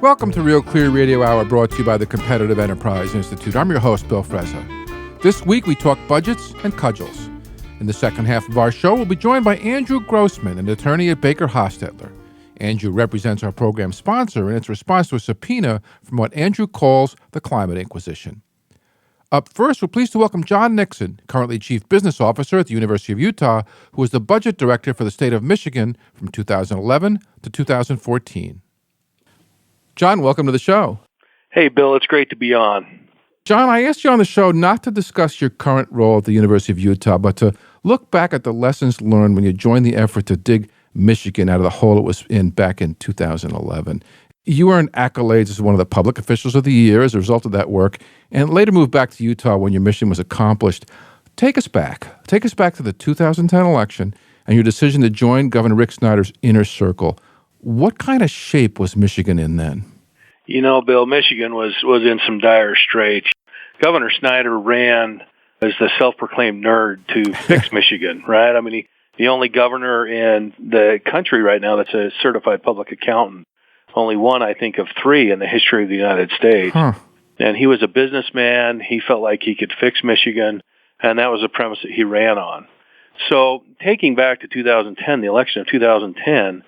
Welcome to Real Clear Radio Hour, brought to you by the Competitive Enterprise Institute. I'm your host, Bill Frezza. This week, we talk budgets and cudgels. In the second half of our show, we'll be joined by Andrew Grossman, an attorney at Baker Hostetler. Andrew represents our program sponsor in its response to a subpoena from what Andrew calls the Climate Inquisition. Up first, we're pleased to welcome John Nixon, currently Chief Business Officer at the University of Utah, who was the Budget Director for the state of Michigan from 2011 to 2014. John, welcome to the show. Hey, Bill, it's great to be on. John, I asked you on the show not to discuss your current role at the University of Utah, but to look back at the lessons learned when you joined the effort to dig Michigan out of the hole it was in back in 2011. You earned accolades as one of the public officials of the year as a result of that work, and later moved back to Utah when your mission was accomplished. Take us back. Take us back to the 2010 election and your decision to join Governor Rick Snyder's inner circle. What kind of shape was Michigan in then? You know, Bill, Michigan was in some dire straits. Governor Snyder ran as the self-proclaimed nerd to fix Michigan, right? I mean, the only governor in the country right now that's a certified public accountant. Only one, I think, of three in the history of the United States. Huh. And he was a businessman. He felt like he could fix Michigan, and that was the premise that he ran on. So taking back to 2010, the election of 2010,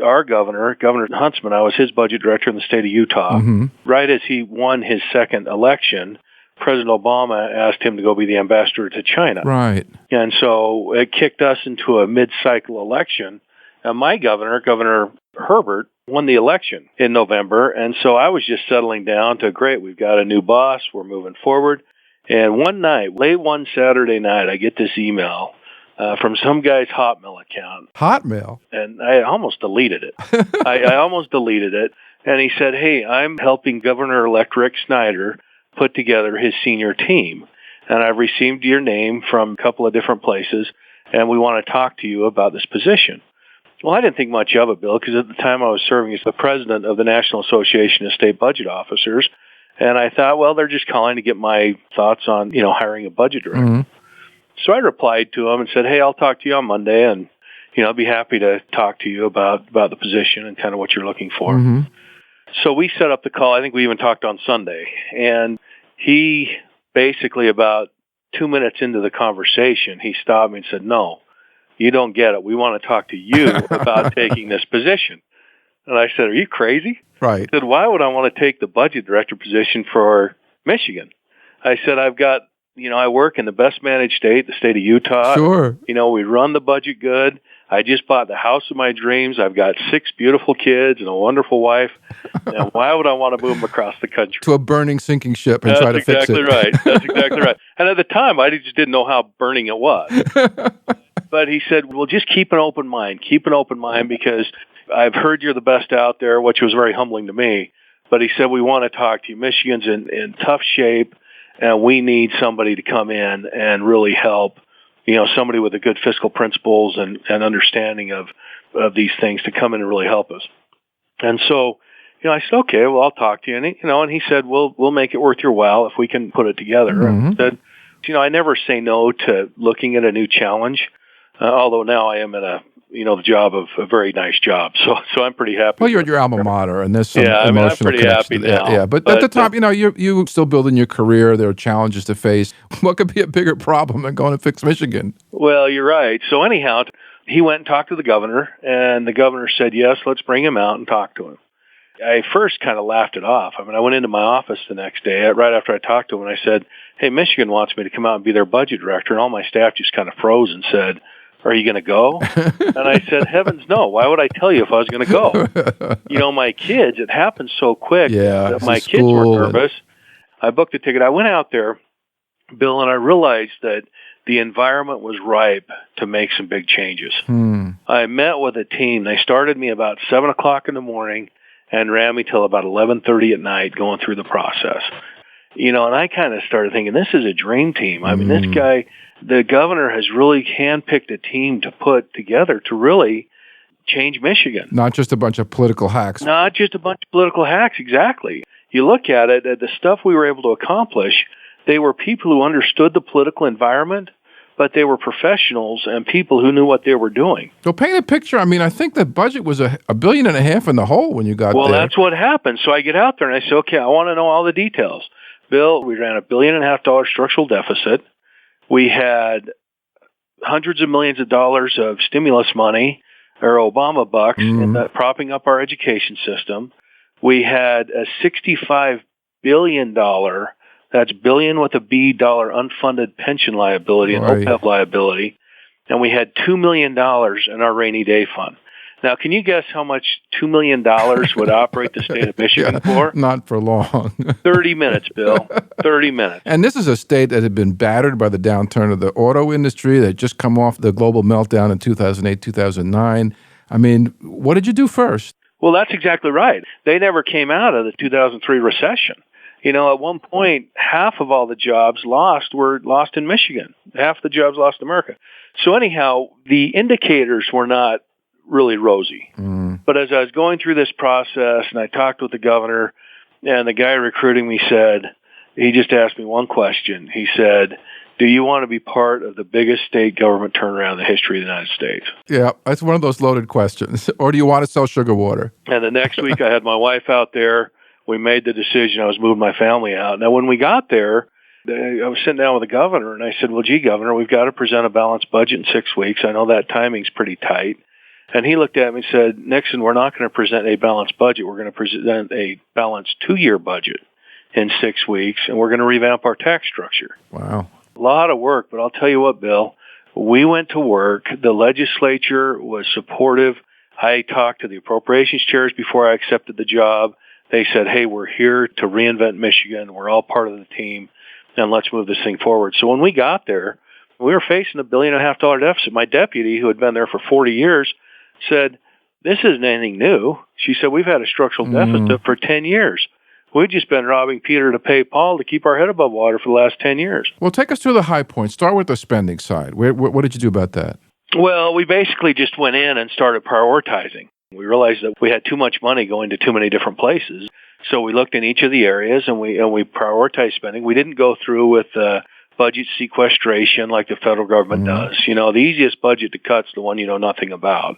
our Governor Huntsman, I was his budget director in the state of Utah. Mm-hmm. Right as he won his second election, President Obama asked him to go be the ambassador to China. Right. And so it kicked us into a mid-cycle election. And my governor, Governor Herbert, won the election in November. And so I was just settling down to, great, we've got a new boss, we're moving forward. And one night, late one Saturday night, I get this email from some guy's Hotmail account. Hotmail? And I almost deleted it. I almost deleted it. And he said, hey, I'm helping Governor-elect Rick Snyder put together his senior team. And I've received your name from a couple of different places, and we want to talk to you about this position. Well, I didn't think much of it, Bill, because at the time I was serving as the president of the National Association of State Budget Officers. And I thought, well, they're just calling to get my thoughts on, hiring a budget director. Mm-hmm. So I replied to him and said, hey, I'll talk to you on Monday, and, I'll be happy to talk to you about the position and kind of what you're looking for. Mm-hmm. So we set up the call. I think we even talked on Sunday. And he basically, about 2 minutes into the conversation, he stopped me and said, no, you don't get it. We want to talk to you about taking this position. And I said, are you crazy? Right. He said, why would I want to take the budget director position for Michigan? I said, I've got, I work in the best managed state, the state of Utah. Sure. We run the budget good. I just bought the house of my dreams. I've got 6 beautiful kids and a wonderful wife. And why would I want to move them across the country? To a burning, sinking ship and try to fix it. That's exactly right. And at the time, I just didn't know how burning it was. But he said, well, just keep an open mind. Keep an open mind because I've heard you're the best out there, which was very humbling to me. But he said, we want to talk to you. Michigan's in tough shape, and we need somebody to come in and really help. Somebody with a good fiscal principles and understanding of these things to come in and really help us. And so, I said, okay, well, I'll talk to you. And he said, we'll make it worth your while if we can put it together. Mm-hmm. And I said, I never say no to looking at a new challenge, although now I am in the job of a very nice job. So I'm pretty happy. Well, you're at your alma mater, and there's some emotional I'm pretty connection. happy now. Yeah, but at the time, you still building your career. There are challenges to face. What could be a bigger problem than going to fix Michigan? Well, you're right. So anyhow, he went and talked to the governor, and the governor said, yes, let's bring him out and talk to him. I first kind of laughed it off. I mean, I went into my office the next day, right after I talked to him, and I said, hey, Michigan wants me to come out and be their budget director, and all my staff just kind of froze and said, are you going to go? And I said, heavens no. Why would I tell you if I was going to go? My kids, it happened so quick that my kids were nervous. I booked a ticket. I went out there, Bill, and I realized that the environment was ripe to make some big changes. I met with a team. They started me about 7 o'clock in the morning and ran me till about 11:30 at night going through the process. And I kind of started thinking, this is a dream team. I mean, this guy, the governor has really handpicked a team to put together to really change Michigan. Not just a bunch of political hacks. Not just a bunch of political hacks, exactly. You look at it, the stuff we were able to accomplish, they were people who understood the political environment, but they were professionals and people who knew what they were doing. So paint a picture. I mean, I think the budget was $1.5 billion in the hole when you got there. Well, that's what happened. So I get out there and I say, okay, I want to know all the details. Bill, we ran $1.5 billion structural deficit. We had hundreds of millions of dollars of stimulus money or Obama bucks propping up our education system. We had a $65 billion, that's billion with a B dollar, unfunded pension liability and OPEB liability. And we had $2 million in our rainy day fund. Now, can you guess how much $2 million would operate the state of Michigan for? Not for long. 30 minutes, Bill. 30 minutes. And this is a state that had been battered by the downturn of the auto industry that had just come off the global meltdown in 2008, 2009. I mean, what did you do first? Well, that's exactly right. They never came out of the 2003 recession. You know, at one point, half of all the jobs lost were lost in Michigan. Half the jobs lost in America. So anyhow, the indicators were not really rosy. But as I was going through this process and I talked with the governor, and the guy recruiting me he just asked me one question. He said, do you want to be part of the biggest state government turnaround in the history of the United States? Yeah, that's one of those loaded questions. Or do you want to sell sugar water? And the next week I had my wife out there. We made the decision. I was moving my family out. Now, when we got there, I was sitting down with the governor, and I said, well, gee, Governor, we've got to present a balanced budget in 6 weeks. I know that timing's pretty tight. And he looked at me and said, Nixon, we're not going to present a balanced budget. We're going to present a balanced 2-year budget in 6 weeks, and we're going to revamp our tax structure. Wow. A lot of work, but I'll tell you what, Bill, we went to work. The legislature was supportive. I talked to the appropriations chairs before I accepted the job. They said, hey, we're here to reinvent Michigan. We're all part of the team, and let's move this thing forward. So when we got there, we were facing $1.5 billion deficit. My deputy, who had been there for 40 years, said, this isn't anything new. She said, we've had a structural deficit for 10 years. We've just been robbing Peter to pay Paul to keep our head above water for the last 10 years. Well, take us through the high points. Start with the spending side. What did you do about that? Well, we basically just went in and started prioritizing. We realized that we had too much money going to too many different places. So we looked in each of the areas and we prioritized spending. We didn't go through with budget sequestration like the federal government does. You know, the easiest budget to cut is the one you know nothing about.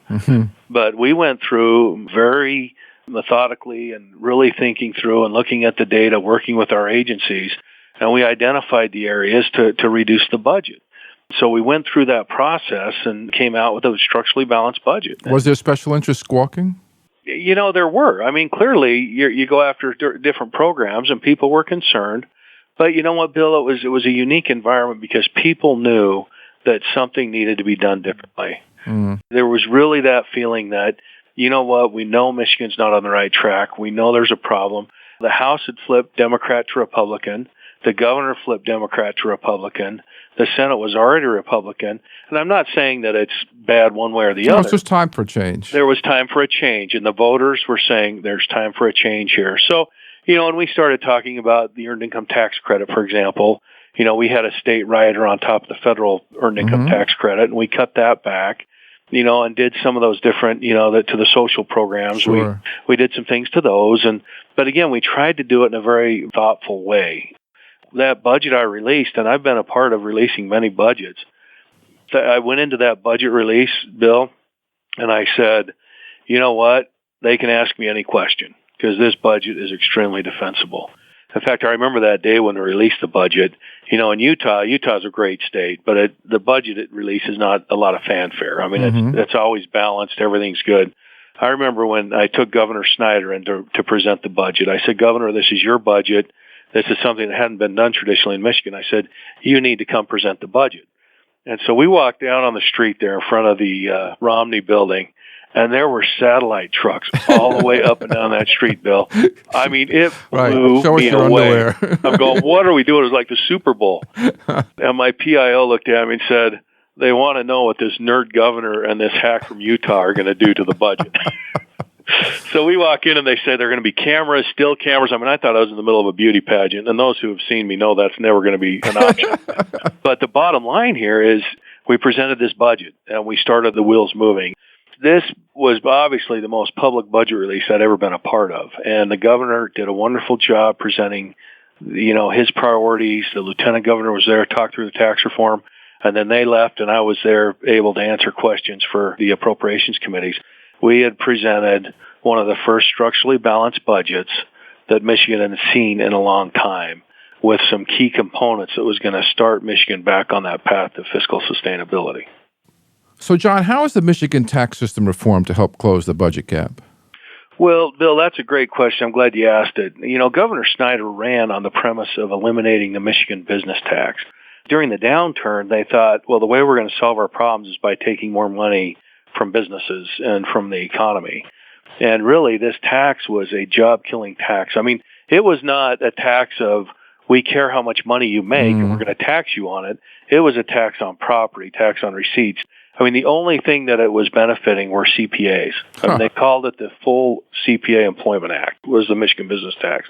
But we went through very methodically and really thinking through and looking at the data, working with our agencies, and we identified the areas to reduce the budget. So we went through that process and came out with a structurally balanced budget. Was there special interest squawking? You know, there were. I mean, clearly, you go after different programs, and people were concerned. But you know what, Bill? It was a unique environment because people knew that something needed to be done differently. There was really that feeling that, you know what, we know Michigan's not on the right track. We know there's a problem. The House had flipped Democrat to Republican. The governor flipped Democrat to Republican. The Senate was already Republican. And I'm not saying that it's bad one way or the other. It's just time for a change. There was time for a change, and the voters were saying there's time for a change here. So, you know, when we started talking about the earned income tax credit, for example, you know, we had a state rider on top of the federal earned income tax credit, and we cut that back, you know, and did some of those different, you know, to the social programs. Sure. We did some things to those. But again, we tried to do it in a very thoughtful way. That budget I released, and I've been a part of releasing many budgets. I went into that budget release, Bill, and I said, you know what? They can ask me any question because this budget is extremely defensible. In fact, I remember that day when they released the budget. You know, in Utah's a great state, but the budget it releases not a lot of fanfare. I mean, it's always balanced. Everything's good. I remember when I took Governor Snyder in to present the budget. I said, Governor, this is your budget. This is something that hadn't been done traditionally in Michigan. I said, you need to come present the budget. And so we walked down on the street there in front of the Romney building, and there were satellite trucks all the way up and down that street, Bill. I mean, it blew me away. I'm going, what are we doing? It was like the Super Bowl. And my PIO looked at me and said, they want to know what this nerd governor and this hack from Utah are going to do to the budget. So we walk in and they say they're going to be cameras, still cameras. I mean, I thought I was in the middle of a beauty pageant, and those who have seen me know that's never going to be an option. But the bottom line here is we presented this budget, and we started the wheels moving. This was obviously the most public budget release I'd ever been a part of, and the governor did a wonderful job presenting, you know, his priorities. The lieutenant governor was there, talked through the tax reform. And then they left, and I was there able to answer questions for the appropriations committees. We had presented one of the first structurally balanced budgets that Michigan had seen in a long time, with some key components that was going to start Michigan back on that path to fiscal sustainability. So, John, how is the Michigan tax system reformed to help close the budget gap? Well, Bill, that's a great question. I'm glad you asked it. Governor Snyder ran on the premise of eliminating the Michigan business tax. During the downturn, they thought, well, the way we're going to solve our problems is by taking more money from businesses and from the economy. And really, this tax was a job-killing tax. I mean, it was not a tax of, we care how much money you make and we're going to tax you on it. It was a tax on property, tax on receipts. I mean, the only thing that it was benefiting were CPAs. I mean, they called it the full CPA Employment Act, was the Michigan business tax.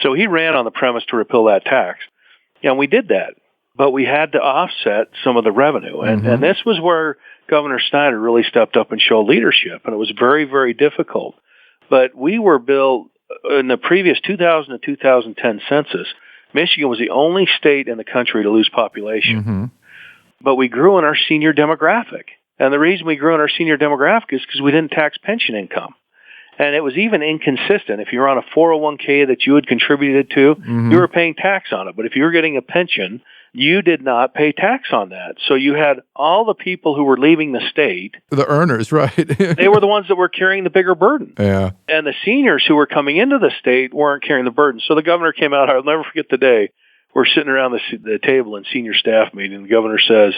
So he ran on the premise to repeal that tax. And we did that. But we had to offset some of the revenue. And this was where Governor Snyder really stepped up and showed leadership. And it was very, very difficult. But we were, Bill, in the previous 2000 to 2010 census, Michigan was the only state in the country to lose population. But we grew in our senior demographic. And the reason we grew in our senior demographic is because we didn't tax pension income. And it was even inconsistent. If you were on a 401k that you had contributed to, you were paying tax on it. But if you were getting a pension, you did not pay tax on that. So you had all the people who were leaving the state. The earners, right? They were the ones that were carrying the bigger burden. Yeah. And the seniors who were coming into the state weren't carrying the burden. So the governor came out, I'll never forget the day, we're sitting around the table in senior staff meeting, and the governor says,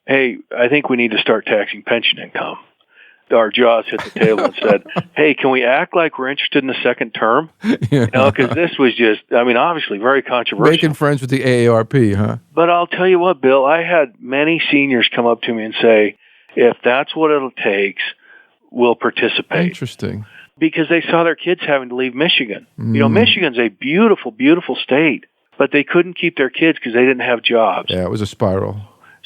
hey, I think we need to start taxing pension income. Our jaws hit the table and said, hey, can we act like we're interested in the second term? Because this was just, obviously very controversial. Making friends with the AARP, huh? But I'll tell you what, Bill, I had many seniors come up to me and say, if that's what it takes, we'll participate. Interesting. Because they saw their kids having to leave Michigan. Michigan's a beautiful, beautiful state, but they couldn't keep their kids because they didn't have jobs. Yeah, it was a spiral.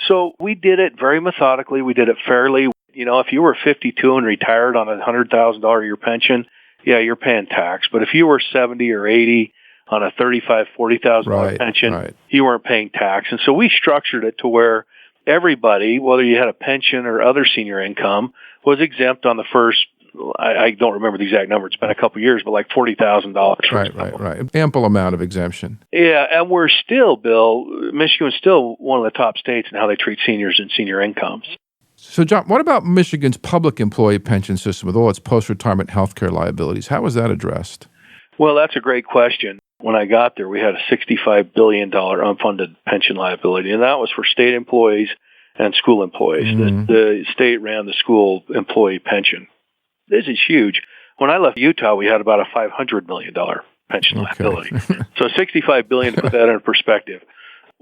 So we did it very methodically. We did it fairly. If you were 52 and retired on a $100,000 a year pension, yeah, you're paying tax. But if you were 70 or 80 on a $35,000, $40,000 pension, you weren't paying tax. And so we structured it to where everybody, whether you had a pension or other senior income, was exempt on the first, I don't remember the exact number. It's been a couple of years, but like $40,000. Right. Ample amount of exemption. Yeah, and we're still, Bill, Michigan's still one of the top states in how they treat seniors and senior incomes. So, John, what about Michigan's public employee pension system with all its post-retirement health care liabilities? How was that addressed? Well, that's a great question. When I got there, we had a $65 billion unfunded pension liability, and that was for state employees and school employees. The state ran the school employee pension. This is huge. When I left Utah, we had about a $500 million pension liability. So $65 billion, to put that in perspective.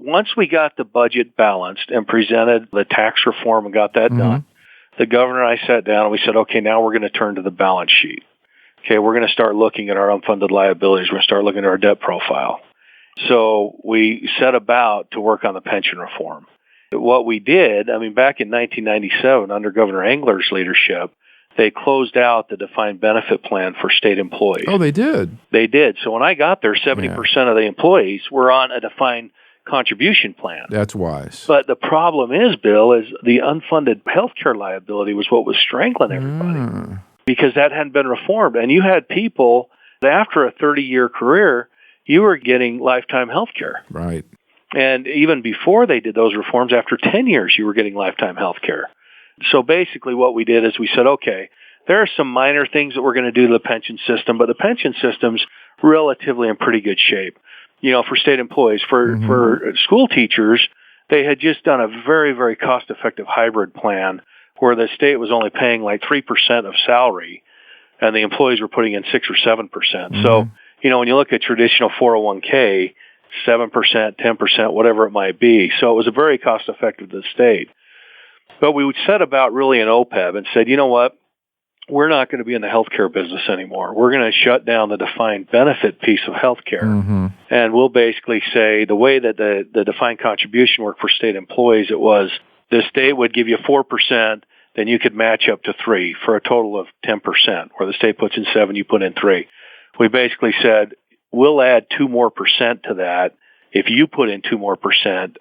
Once we got the budget balanced and presented the tax reform and got that done, the governor and I sat down and we said, okay, now we're going to turn to the balance sheet. Okay, we're going to start looking at our unfunded liabilities. We're going to start looking at our debt profile. So we set about to work on the pension reform. What we did, back in 1997, under Governor Engler's leadership, they closed out the defined benefit plan for state employees. Oh, they did? They did. So when I got there, 70% of the employees were on a defined contribution plan. That's wise. But the problem is, Bill, is the unfunded healthcare liability was what was strangling everybody because that hadn't been reformed. And you had people, after a 30-year career, you were getting lifetime healthcare. Right. And even before they did those reforms, after 10 years, you were getting lifetime healthcare. So basically what we did is we said, okay, there are some minor things that we're going to do to the pension system, but the pension system's relatively in pretty good shape. For state employees, for school teachers, they had just done a very, very cost-effective hybrid plan where the state was only paying like 3% of salary, and the employees were putting in 6 or 7%. So, when you look at traditional 401k, 7%, 10%, whatever it might be. So it was a very cost-effective to the state. But we would set about really an OPEB and said, you know what? We're not going to be in the healthcare business anymore. We're going to shut down the defined benefit piece of healthcare. And we'll basically say the way that the defined contribution worked for state employees, it was the state would give you 4%, then you could match up to 3 for a total of 10%, where the state puts in 7, you put in 3. We basically said, we'll add 2% more to that if you put in 2% more,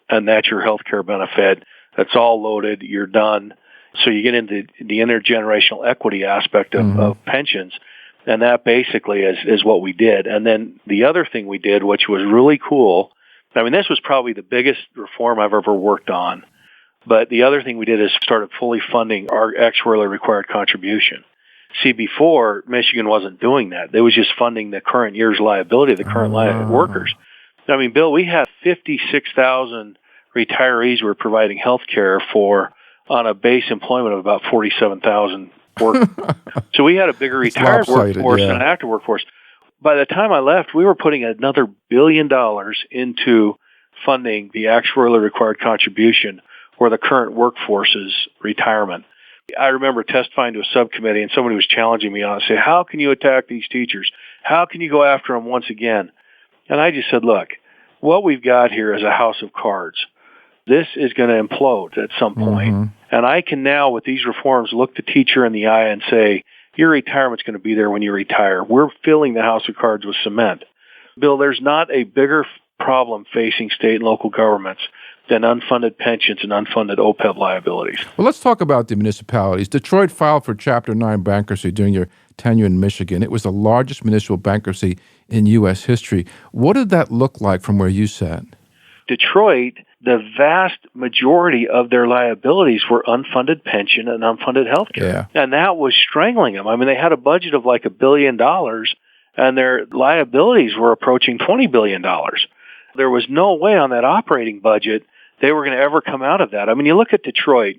and that's your health care benefit, that's all loaded, you're done. So you get into the intergenerational equity aspect of pensions, and that basically is what we did. And then the other thing we did, which was really cool, I mean, this was probably the biggest reform I've ever worked on, but the other thing we did is started fully funding our actuarially required contribution. See, before, Michigan wasn't doing that. They was just funding the current year's liability of the current workers. I mean, Bill, we had 56,000 retirees we're providing health care for on a base employment of about 47,000 workers. So we had a bigger retired workforce than an active workforce. By the time I left, we were putting another $1 billion into funding the actuarially required contribution or the current workforce's retirement. I remember testifying to a subcommittee, and somebody was challenging me on it, say, how can you attack these teachers? How can you go after them once again? And I just said, look, what we've got here is a house of cards. This is going to implode at some point. And I can now, with these reforms, look the teacher in the eye and say, your retirement's going to be there when you retire. We're filling the house of cards with cement. Bill, there's not a bigger problem facing state and local governments than unfunded pensions and unfunded OPEB liabilities. Well, let's talk about the municipalities. Detroit filed for Chapter 9 bankruptcy during your tenure in Michigan. It was the largest municipal bankruptcy in U.S. history. What did that look like from where you sat? Detroit, the vast majority of their liabilities were unfunded pension and unfunded health care. Yeah. And that was strangling them. I mean, they had a budget of like $1 billion, and their liabilities were approaching $20 billion. There was no way on that operating budget they were going to ever come out of that. I mean, you look at Detroit,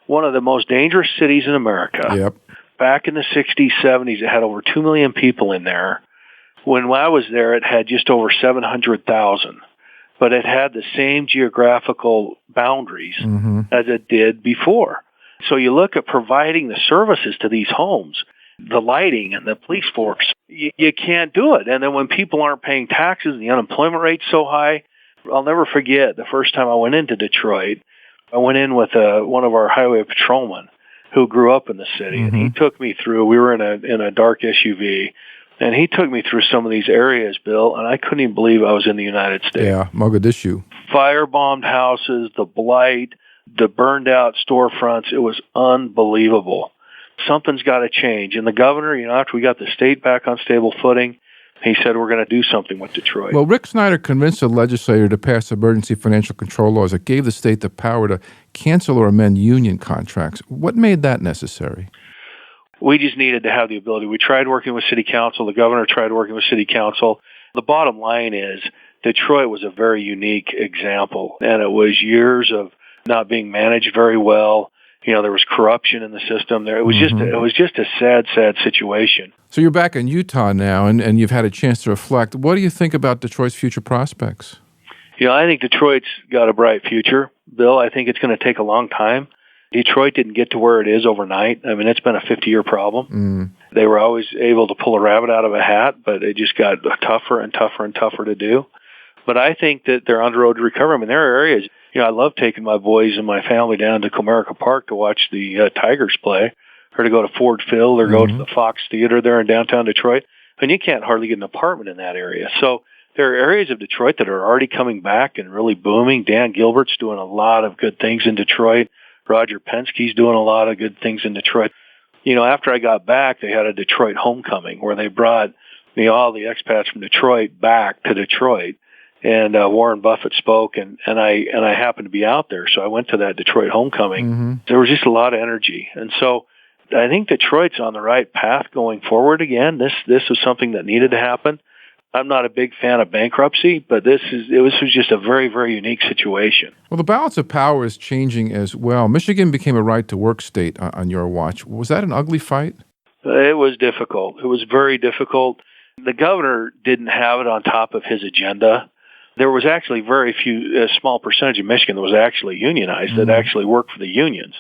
one of the most dangerous cities in America. Yep. Back in the 60s, 70s, it had over 2 million people in there. When I was there, it had just over 700,000. But it had the same geographical boundaries as it did before. So you look at providing the services to these homes, the lighting and the police force, you can't do it. And then when people aren't paying taxes and the unemployment rate's so high, I'll never forget the first time I went into Detroit. I went in with one of our highway patrolmen who grew up in the city, and he took me through. We were in a dark SUV, and he took me through some of these areas, Bill, and I couldn't even believe I was in the United States. Yeah, Mogadishu. Firebombed houses, the blight, the burned out storefronts. It was unbelievable. Something's got to change. And the governor, after we got the state back on stable footing, he said we're going to do something with Detroit. Well, Rick Snyder convinced the legislature to pass emergency financial control laws that gave the state the power to cancel or amend union contracts. What made that necessary? We just needed to have the ability. We tried working with city council. The governor tried working with city council. The bottom line is Detroit was a very unique example, and it was years of not being managed very well. There was corruption in the system there. It was just a sad, sad situation. So you're back in Utah now, and you've had a chance to reflect. What do you think about Detroit's future prospects? I think Detroit's got a bright future, Bill. I think it's going to take a long time. Detroit didn't get to where it is overnight. I mean, it's been a 50-year problem. They were always able to pull a rabbit out of a hat, but it just got tougher and tougher and tougher to do. But I think that they're on the road to recovery. I mean, there are areas, I love taking my boys and my family down to Comerica Park to watch the Tigers play, or to go to Ford Field, or go to the Fox Theater there in downtown Detroit. And you can't hardly get an apartment in that area. So there are areas of Detroit that are already coming back and really booming. Dan Gilbert's doing a lot of good things in Detroit. Roger Penske's doing a lot of good things in Detroit. After I got back, they had a Detroit homecoming where they brought all the expats from Detroit back to Detroit. And Warren Buffett spoke, and I happened to be out there, so I went to that Detroit homecoming. There was just a lot of energy, and so I think Detroit's on the right path going forward again. This was something that needed to happen. I'm not a big fan of bankruptcy, but this was just a very, very unique situation. Well, the balance of power is changing as well. Michigan became a right-to-work state on your watch. Was that an ugly fight? It was difficult. It was very difficult. The governor didn't have it on top of his agenda. There was actually very few, a small percentage of Michigan that was actually unionized, that actually worked for the unions.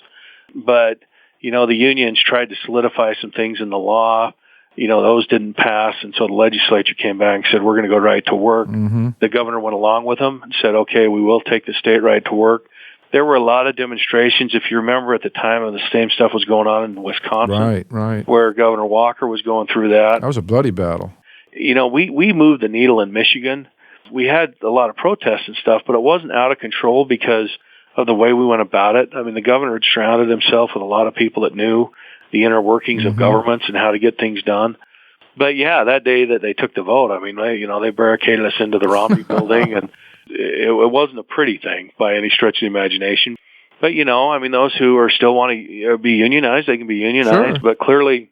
But, the unions tried to solidify some things in the law. Those didn't pass, and so the legislature came back and said, we're going to go right to work. The governor went along with them and said, okay, we will take the state right to work. There were a lot of demonstrations, if you remember, at the time when the same stuff was going on in Wisconsin, right, where Governor Walker was going through that. That was a bloody battle. We moved the needle in Michigan we had a lot of protests and stuff, but it wasn't out of control because of the way we went about it. I mean, the governor had surrounded himself with a lot of people that knew the inner workings of governments and how to get things done. But yeah, that day that they took the vote, I mean, they barricaded us into the Romney building, and it wasn't a pretty thing by any stretch of the imagination. But, those who are still want to be unionized, they can be unionized. Sure. But clearly,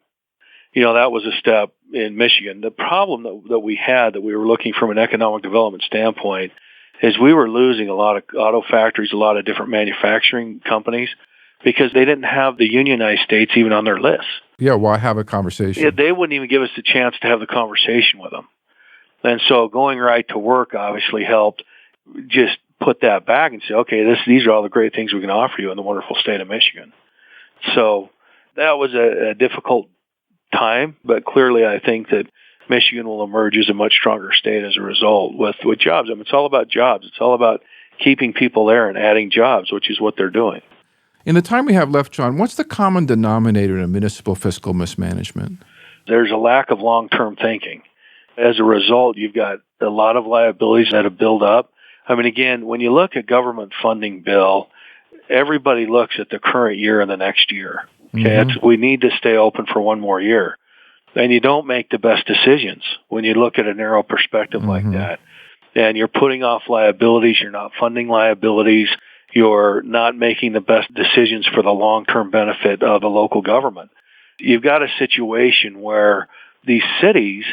that was a step in Michigan. The problem that we had, that we were looking from an economic development standpoint, is we were losing a lot of auto factories, a lot of different manufacturing companies, because they didn't have the unionized states even on their list. Yeah, why have a conversation? Yeah, they wouldn't even give us the chance to have the conversation with them. And so going right to work obviously helped just put that back and say, okay, these are all the great things we can offer you in the wonderful state of Michigan. So that was a difficult time, but clearly I think that Michigan will emerge as a much stronger state as a result with jobs. I mean, it's all about jobs. It's all about keeping people there and adding jobs, which is what they're doing. In the time we have left, John, what's the common denominator in municipal fiscal mismanagement? There's a lack of long-term thinking. As a result, you've got a lot of liabilities that have built up. I mean, again, when you look at government funding bill, everybody looks at the current year and the next year. Okay, we need to stay open for one more year. And you don't make the best decisions when you look at a narrow perspective like that. And you're putting off liabilities, you're not funding liabilities, you're not making the best decisions for the long-term benefit of the local government. You've got a situation where these cities,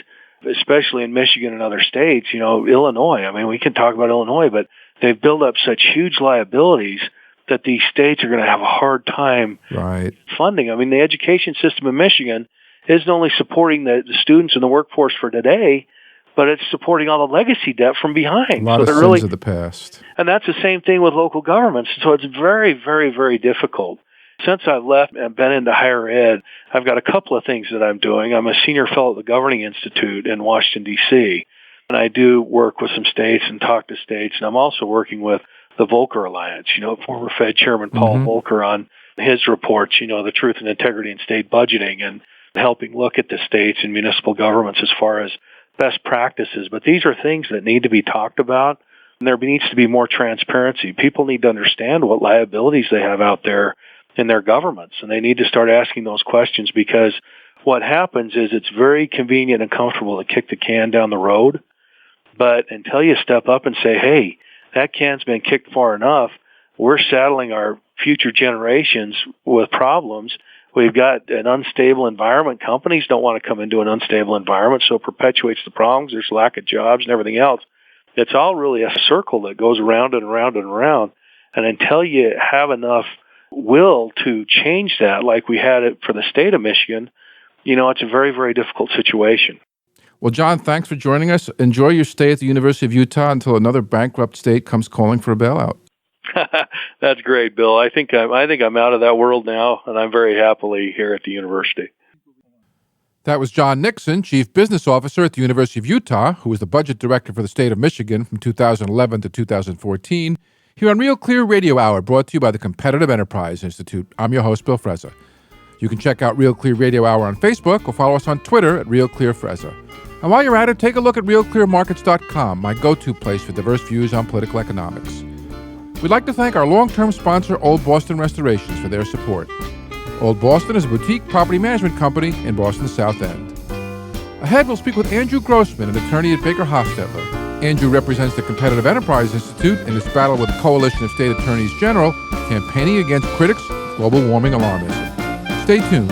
especially in Michigan and other states, Illinois, I mean, we can talk about Illinois, but they've built up such huge liabilities that these states are going to have a hard time funding. I mean, the education system in Michigan isn't only supporting the students and the workforce for today, but it's supporting all the legacy debt from behind. A lot of sins of the past. And that's the same thing with local governments. So it's very, very, very difficult. Since I've left and been into higher ed, I've got a couple of things that I'm doing. I'm a senior fellow at the Governing Institute in Washington, D.C., and I do work with some states and talk to states. And I'm also working with the Volcker Alliance, former Fed Chairman Paul Volcker on his reports, the Truth and Integrity in State Budgeting, and helping look at the states and municipal governments as far as best practices. But these are things that need to be talked about, and there needs to be more transparency. People need to understand what liabilities they have out there in their governments, and they need to start asking those questions, because what happens is it's very convenient and comfortable to kick the can down the road, but until you step up and say, hey, that can's been kicked far enough, we're saddling our future generations with problems. We've got an unstable environment. Companies don't want to come into an unstable environment, so it perpetuates the problems. There's lack of jobs and everything else. It's all really a circle that goes around and around and around. And until you have enough will to change that, like we had it for the state of Michigan, it's a very, very difficult situation. Well, John, thanks for joining us. Enjoy your stay at the University of Utah until another bankrupt state comes calling for a bailout. That's great, Bill. I think I'm out of that world now, and I'm very happily here at the university. That was John Nixon, Chief Business Officer at the University of Utah, who was the Budget Director for the state of Michigan from 2011 to 2014, here on Real Clear Radio Hour, brought to you by the Competitive Enterprise Institute. I'm your host, Bill Frezza. You can check out Real Clear Radio Hour on Facebook or follow us on Twitter at Real Clear Frezza. And while you're at it, take a look at RealClearMarkets.com, my go-to place for diverse views on political economics. We'd like to thank our long-term sponsor, Old Boston Restorations, for their support. Old Boston is a boutique property management company in Boston's South End. Ahead, we'll speak with Andrew Grossman, an attorney at Baker Hostetler. Andrew represents the Competitive Enterprise Institute in its battle with the Coalition of State Attorneys General, campaigning against critics of global warming alarmism. Stay tuned.